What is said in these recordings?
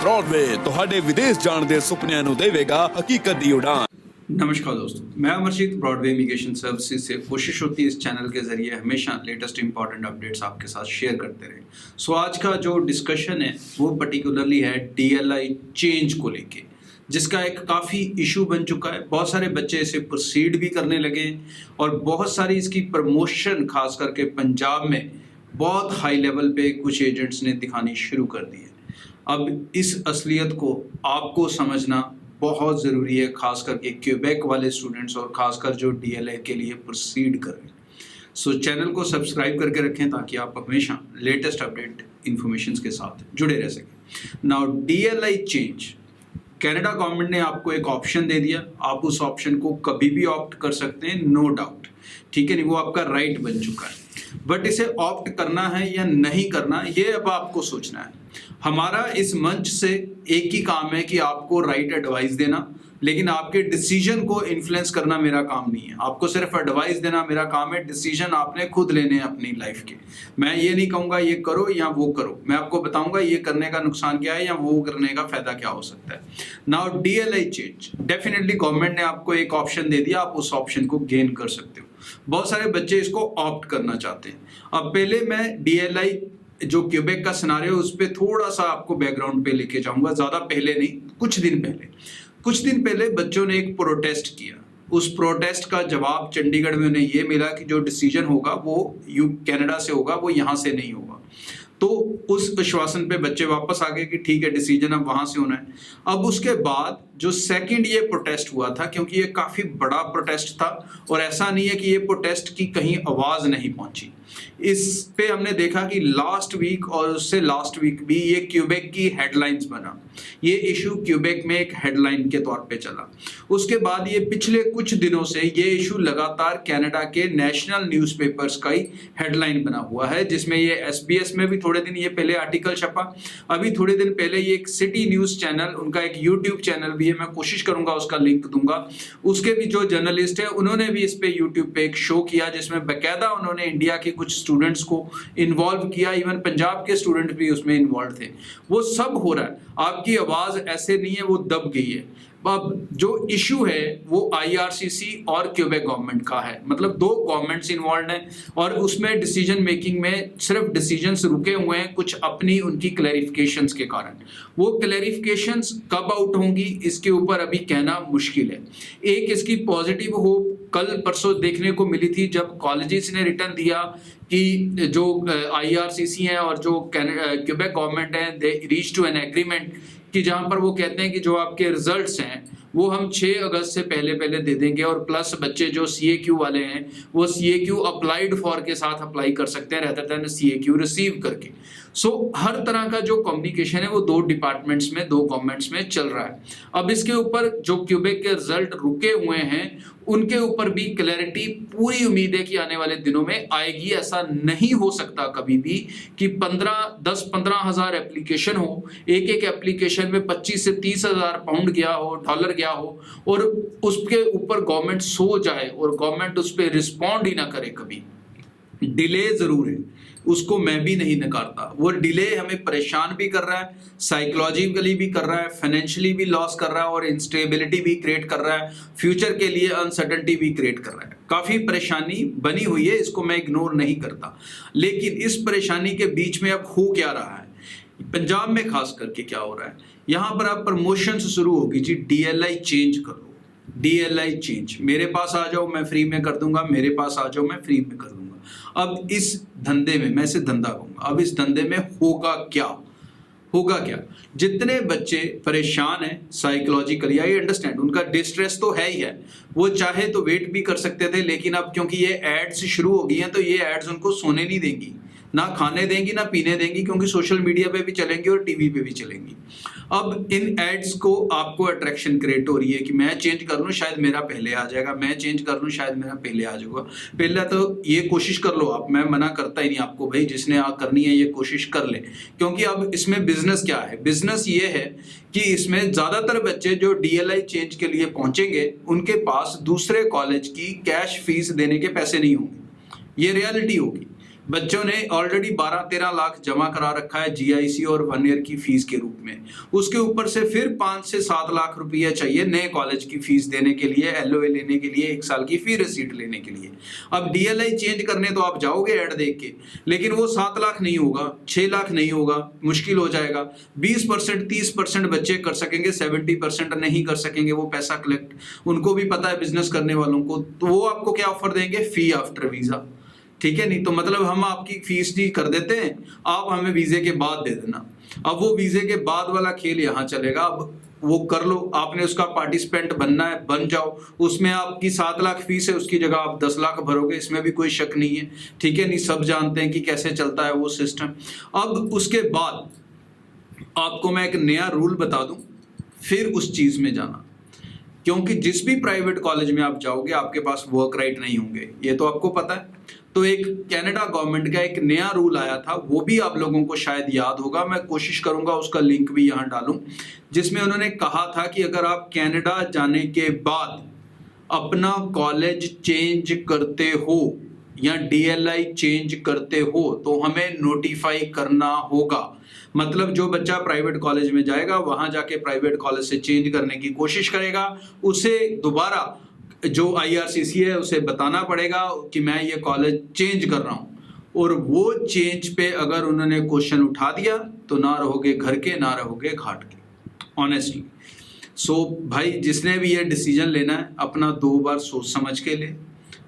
Broadway ਤੁਹਾਡੇ ਵਿਦੇਸ਼ ਜਾਣ ਦੇ ਸੁਪਨਿਆਂ ਨੂੰ ਦੇਵੇਗਾ ਹਕੀਕਤ ਦੀ ਉਡਾਨ। नमस्कार दोस्तों, मैं अमरजीत ब्रॉडवे इमिग्रेशन सर्विसेज से कोशिश होती है इस चैनल के जरिए हमेशा लेटेस्ट इंपॉर्टेंट अपडेट्स आपके साथ शेयर करते रहे। सो आज का जो डिस्कशन है वो पर्टिकुलरली है DLI चेंज को लेके, जिसका एक काफ़ी इशू बन चुका है। बहुत सारे बच्चे इसे प्रोसीड भी करने लगे और बहुत सारी इसकी प्रमोशन खास करके पंजाब में बहुत हाई लेवल पे कुछ एजेंट्स ने दिखानी शुरू कर दी है। अब इस असलियत को आपको समझना बहुत ज़रूरी है, खास करके क्यूबेक वाले स्टूडेंट्स और खासकर जो DLI के लिए प्रोसीड कर रहे हैं। सो चैनल को सब्सक्राइब करके रखें ताकि आप हमेशा लेटेस्ट अपडेट इन्फॉर्मेशन के साथ जुड़े रह सकें। Now DLI change, Canada government ने आपको एक ऑप्शन दे दिया, आप उस ऑप्शन को कभी भी ऑप्ट कर सकते हैं, नो डाउट, ठीक है नहीं, वो आपका राइट बन चुका है। बट इसे ऑप्ट करना है या नहीं करना, ये अब आपको सोचना है। हमारा इस मंच से एक ही काम है कि आपको राइट एडवाइस देना, लेकिन आपके डिसीजन को इन्फ्लुएंस करना मेरा काम नहीं है। आपको सिर्फ एडवाइस देना मेरा काम है, डिसीजन आपने खुद लेने हैं अपनी लाइफ के। मैं ये नहीं कहूँगा ये करो या वो करो, मैं आपको बताऊंगा ये करने का नुकसान क्या है या वो करने का फायदा क्या हो सकता है। Now DLI change, definitely government ने आपको एक ऑप्शन दे दिया, आप उस ऑप्शन को गेन कर सकते हो। बहुत सारे बच्चे इसको ऑप्ट करना चाहते हैं। अब पहले मैं DLI जो क्यूबेक का सिनारियो उस पर थोड़ा सा आपको बैकग्राउंड पे लेके जाऊंगा, ज्यादा पहले नहीं, कुछ दिन पहले बच्चों ने एक प्रोटेस्ट किया। उस प्रोटेस्ट का जवाब चंडीगढ़ में उन्हें ये मिला कि जो डिसीजन होगा वो कनाडा से होगा, वो यहाँ से नहीं होगा। तो उस आश्वासन पे बच्चे वापस आ गए कि ठीक है डिसीजन अब वहां से होना है। अब उसके बाद जो सेकंड ये प्रोटेस्ट हुआ था, क्योंकि ये काफी बड़ा प्रोटेस्ट था और ऐसा नहीं है कि ये प्रोटेस्ट की कहीं आवाज नहीं पहुंची। इस पे हमने देखा कि लास्ट वीक और उससे लास्ट वीक भी ये क्यूबेक की हेडलाइंस बना, ये इशू क्यूबेक में एक हेडलाइन के तौर पे चला। उसके बाद ये पिछले कुछ दिनों से ये इशू लगातार कनाडा के नेशनल न्यूज़पेपर्स का ही हेडलाइन बना हुआ है, जिसमें ये SBS में भी थोड़े दिन ये पहले आर्टिकल छपा। अभी थोड़े दिन पहले ये एक सिटी न्यूज़ चैनल, उनका एक यूट्यूब चैनल भी है, मैं कोशिश करूंगा उसका लिंक दूंगा, उसके भी जो जर्नलिस्ट है उन्होंने भी इस पे यूट्यूब पे एक शो किया जिसमें बाकायदा उन्होंने इंडिया के कुछ स्टूडेंट्स को इन्वॉल्व किया, इवन पंजाब के स्टूडेंट भी उसमें इन्वॉल्व थे। वो सब हो रहा है, आपकी आवाज ऐसे नहीं है वो दब गई है। अब जो इशू है वो IRCC और क्यूबेक गवर्नमेंट का है, मतलब दो गवर्नमेंट्स इन्वॉल्व हैं और उसमें डिसीजन मेकिंग में सिर्फ डिसीजंस रुके हुए हैं कुछ अपनी उनकी क्लैरिफिकेशंस के कारण। वो क्लैरिफिकेशंस कब आउट होंगी इसके ऊपर अभी कहना मुश्किल है। एक इसकी पॉजिटिव होप कल परसों देखने को मिली थी जब कॉलेजेस ने रिटर्न दिया कि जो IRCC है और जो क्यूबेक गवर्नमेंट है, they reach to an agreement कि जहां पर वो कहते हैं कि जो आपके रिजल्ट्स हैं वो हम 6 अगस्त से पहले दे देंगे और प्लस बच्चे जो CAQ वाले हैं वो CAQ अप्लाइड फॉर के साथ अप्लाई कर सकते हैं रेदर देन CAQ रिसीव करके। सो हर तरह का जो कम्युनिकेशन है वो दो डिपार्टमेंट्स में, दो गवर्नमेंट्स में चल रहा है। अब इसके ऊपर जो क्यूबेक के रिजल्ट रुके हुए हैं उनके ऊपर भी क्लैरिटी पूरी उम्मीद है कि आने वाले दिनों में आएगी। ऐसा नहीं हो सकता कभी भी कि 10-15 हज़ार एप्लीकेशन हो, एक एप्लीकेशन में 25 से 30 हज़ार पाउंड गया हो, डॉलर गया हो और उसके ऊपर गवर्नमेंट सो जाए और गवर्नमेंट उस पर रिस्पॉन्ड ही ना करे। कभी डिले जरूर है, उसको मैं भी नहीं नकारता। वो डिले हमें परेशान भी कर रहा है, साइकोलॉजिकली भी कर रहा है, फाइनेंशियली भी लॉस कर रहा है और इंस्टेबिलिटी भी क्रिएट कर रहा है, फ्यूचर के लिए अनसर्टेनिटी भी क्रिएट कर रहा है। काफी परेशानी बनी हुई है, इसको मैं इग्नोर नहीं करता। लेकिन इस परेशानी के बीच में अब हो क्या रहा है, पंजाब में खास करके क्या हो रहा है, यहाँ पर अब प्रमोशन शुरू होगी जी, DLI चेंज करो, DLI चेंज, मेरे पास आ जाओ मैं फ्री में कर दूंगा, मेरे पास आ जाओ मैं फ्री में कर दूंगा। अब इस धंधे में, मैं इसे धंधा कहूंगा, अब इस धंधे में होगा क्या, जितने बच्चे परेशान हैं साइकोलॉजिकली, आई अंडरस्टैंड, उनका डिस्ट्रेस तो है ही है, वो चाहे तो वेट भी कर सकते थे, लेकिन अब क्योंकि ये एड्स शुरू हो गई हैं तो ये एड्स उनको सोने नहीं देंगी, ना खाने देंगी ना पीने देंगी, क्योंकि सोशल मीडिया पे भी चलेंगी और टीवी पे भी चलेंगी। अब इन एड्स को आपको अट्रैक्शन क्रिएट हो रही है कि मैं चेंज कर लूँ शायद मेरा पहले आ जाएगा, मैं चेंज कर लूँ शायद मेरा पहले आ जाएगा। पहले तो ये कोशिश कर लो आप, मैं मना करता ही नहीं आपको, भाई जिसने करनी है ये कोशिश कर ले, क्योंकि अब इसमें बिजनेस क्या है, बिजनेस ये है कि इसमें ज्यादातर बच्चे जो DLI चेंज के लिए पहुंचेंगे उनके पास दूसरे कॉलेज की कैश फीस देने के पैसे नहीं होंगे, ये रियलिटी होगी। बच्चों ने ऑलरेडी 12-13 लाख जमा करा रखा है जीआईसी और 1 ईयर की फीस के रूप में। उसके ऊपर से फिर 5 से 7 लाख रुपया चाहिए नए कॉलेज की फीस देने के लिए, एलओए लेने के लिए, 1 साल की फी रिसीट लेने के लिए। अब डीएलआई चेंज करने तो आप जाओगे ऐड देख के, लेकिन वो 7 लाख नहीं होगा, 6 लाख नहीं होगा, मुश्किल हो जाएगा। 20% 30% बच्चे कर सकेंगे, 70% नहीं कर सकेंगे वो पैसा कलेक्ट। उनको भी पता है बिजनेस करने वालों को, तो वो आपको क्या ऑफर देंगे? फी आफ्टर वीजा। ठीक है, नहीं तो मतलब हम आपकी फीस नहीं कर देते हैं, आप हमें वीजे के बाद दे देना। अब वो वीजे के बाद वाला खेल यहाँ चलेगा। अब वो कर लो, आपने उसका पार्टिसिपेंट बनना है, बन जाओ। उसमें आपकी 7 लाख फीस है, उसकी जगह आप 10 लाख भरोगे, इसमें भी कोई शक नहीं है। ठीक है, नहीं सब जानते हैं कि कैसे चलता है वो सिस्टम। अब उसके बाद आपको मैं एक नया रूल बता दूं, फिर उस चीज में जाना, क्योंकि जिस भी प्राइवेट कॉलेज में आप जाओगे आपके पास वर्क राइट नहीं होंगे, ये तो आपको पता है। तो एक कनाडा गवर्नमेंट का एक नया रूल आया था, वो भी आप लोगों को शायद याद होगा, मैं कोशिश करूंगा उसका लिंक भी यहाँ डालूं, जिसमें उन्होंने कहा था कि अगर आप कनाडा जाने के बाद अपना कॉलेज चेंज करते हो या डीएलआई चेंज करते हो तो हमें नोटिफाई करना होगा। मतलब जो बच्चा प्राइवेट कॉलेज में जाएगा, वहां जाके प्राइवेट कॉलेज से चेंज करने की कोशिश करेगा, उसे दोबारा जो आईआरसीसी है उसे बताना पड़ेगा कि मैं ये कॉलेज चेंज कर रहा हूं। और वो चेंज पे अगर उन्होंने क्वेश्चन उठा दिया तो ना रहोगे घर के, ना रहोगे घाट के, ऑनेस्टली। सो भाई, जिसने भी ये डिसीजन लेना है अपना 2 बार सोच समझ के ले।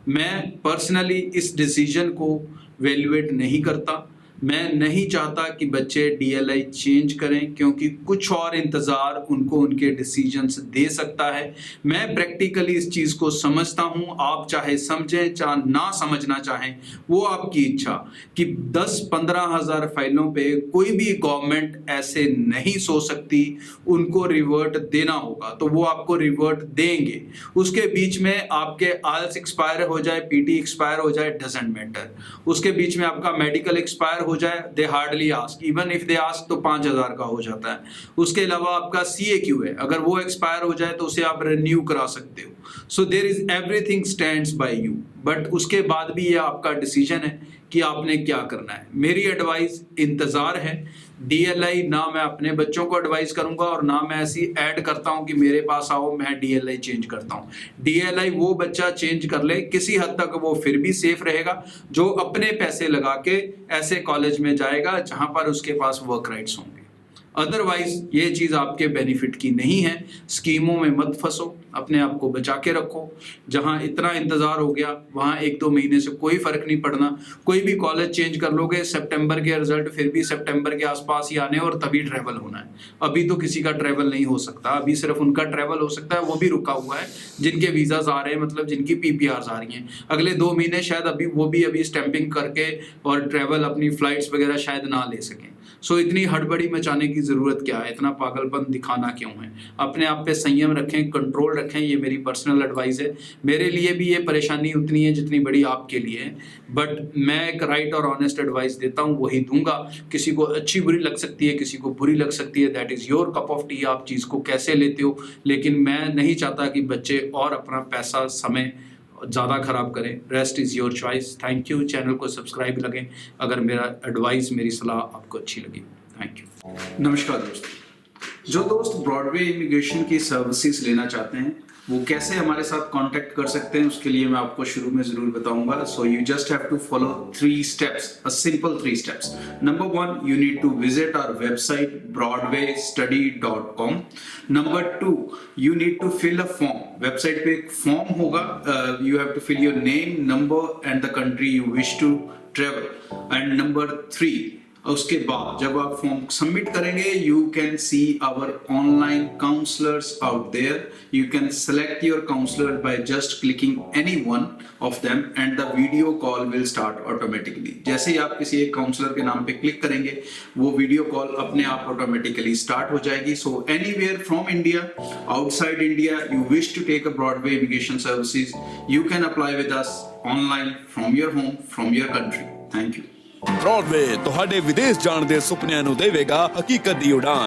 मैं पर्सनली इस डिसीजन को वैल्यूएट नहीं करता। मैं नहीं चाहता कि बच्चे डीएलआई चेंज करें, क्योंकि कुछ और इंतज़ार उनको उनके डिसीजंस दे सकता है। मैं प्रैक्टिकली इस चीज़ को समझता हूं, आप चाहे समझें चाहे ना समझना चाहें, वो आपकी इच्छा, कि 10-15 हज़ार फाइलों पे कोई भी गवर्नमेंट ऐसे नहीं सो सकती, उनको रिवर्ट देना होगा तो वो आपको रिवर्ट देंगे। उसके बीच में आपके आइल्स एक्सपायर हो जाए, पीटी एक्सपायर हो जाए, डजंट मैटर। उसके बीच में आपका मेडिकल एक्सपायर हो जाए, they hardly ask, even if they ask तो 5,000 का हो जाता है। उसके अलावा आपका CAQ है, अगर वो एक्सपायर हो जाए तो उसे आप रिन्यू करा सकते हो। So there is everything stands by you, but उसके बाद भी ये आपका डिसीजन है कि आपने क्या करना है। मेरी एडवाइस इंतजार है। डीएलआई ना मैं अपने बच्चों को एडवाइस करूंगा और ना मैं ऐसी ऐड करता हूं कि मेरे पास आओ मैं डीएलआई चेंज करता हूं। डीएलआई वो बच्चा चेंज कर ले, किसी हद तक वो फिर भी सेफ रहेगा जो अपने पैसे लगा के ऐसे कॉलेज में जाएगा जहां पर उसके पास वर्क राइट्स होंगे। अदरवाइज ये चीज आपके बेनिफिट की नहीं है। स्कीमों में मत फंसो, अपने आप को बचा के रखो। जहां इतना इंतजार हो गया वहां 1-2 महीने से कोई फर्क नहीं पड़ना। कोई भी कॉलेज चेंज कर लोगे, सितंबर के रिजल्ट फिर भी सितंबर के आसपास ही आने और तभी ट्रैवल होना है। अभी तो किसी का ट्रैवल नहीं हो सकता, अभी सिर्फ उनका ट्रैवल हो सकता है, वो भी रुका हुआ है जिनके वीजाज आ रहे हैं, मतलब जिनकी PPRs आ रही हैं। अगले 2 महीने शायद अभी वो भी अभी स्टैंपिंग करके और ट्रैवल अपनी फ्लाइट्स वगैरह शायद ना ले सकें। सो इतनी हड़बड़ी मचाने की जरूरत क्या है, इतना पागलपन दिखाना क्यों है? अपने आप पे संयम रखें, कंट्रोल रखें, ये मेरी पर्सनल एडवाइस है। मेरे लिए भी ये परेशानी उतनी है जितनी बड़ी आपके लिए है, बट मैं एक राइट और ऑनेस्ट एडवाइस देता हूँ, वही दूंगा। किसी को अच्छी बुरी लग सकती है, किसी को बुरी लग सकती है, that is your cup of T, आप चीज़ को कैसे लेते हो। लेकिन मैं नहीं चाहता कि बच्चे और अपना पैसा समय ज़्यादा खराब करें। Rest is your choice. Thank you. Channel को सब्सक्राइब लगें अगर मेरा एडवाइस, मेरी सलाह आपको अच्छी लगी। Thank you. नमस्कार दोस्तों, जो दोस्त ब्रॉडवे इमिग्रेशन की सर्विसेज लेना चाहते हैं वो कैसे हमारे साथ कांटेक्ट कर सकते हैं, उसके लिए मैं आपको शुरू में जरूर बताऊंगा। So you just have to follow 3 steps, a simple 3 steps. Number 1, you need to visit our website broadwaystudy.com. Number 2, you need to fill a form. Website पे एक फॉर्म होगा, you have to fill your name, number and the country you wish to travel. And number 3, उसके बाद जब आप form submit करेंगे, you can see our online counsellors out there. You can select your counsellor by just clicking any one of them and the video call will start automatically. जैसे ही आप किसी एक काउंसलर के नाम पे क्लिक करेंगे, वो वीडियो कॉल अपने आप ऑटोमेटिकली स्टार्ट हो जाएगी। So anywhere from India, outside India, you wish to take a Broadway immigration services, you can apply with us online from your home, from your country. Thank you. Broadway ਤੁਹਾਡੇ ਵਿਦੇਸ਼ ਜਾਣ ਦੇ ਸੁਪਨਿਆਂ ਨੂੰ ਦੇਵੇਗਾ ਹਕੀਕਤ ਦੀ ਉਡਾਨ।